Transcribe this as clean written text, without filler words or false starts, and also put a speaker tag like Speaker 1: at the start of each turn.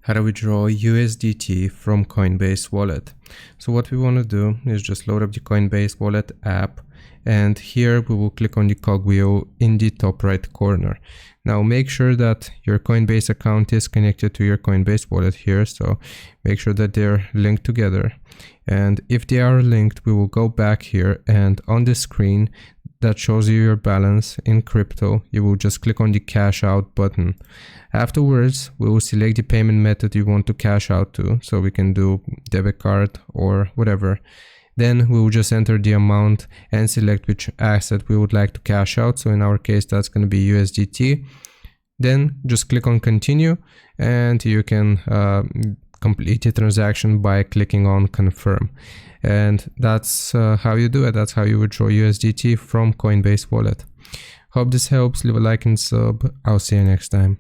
Speaker 1: How to withdraw USDT from Coinbase Wallet. So what we want to do is just load up the Coinbase Wallet app, and here we will click on the cog wheel in the top right corner. Now make sure that your Coinbase account is connected to your Coinbase Wallet here, so make sure that they're linked together. And if they are linked, we will go back here, and on the screen that shows you your balance in crypto, you will just click on the cash out button. Afterwards, we will select the payment method you want to cash out to, so we can do debit card or whatever. Then we will just enter the amount and select which asset we would like to cash out. So in our case, that's going to be USDT. Then just click on continue, and you can complete the transaction by clicking on confirm. And that's how you do it. That's how you withdraw USDT from Coinbase Wallet. Hope this helps. Leave a like and sub. I'll see you next time.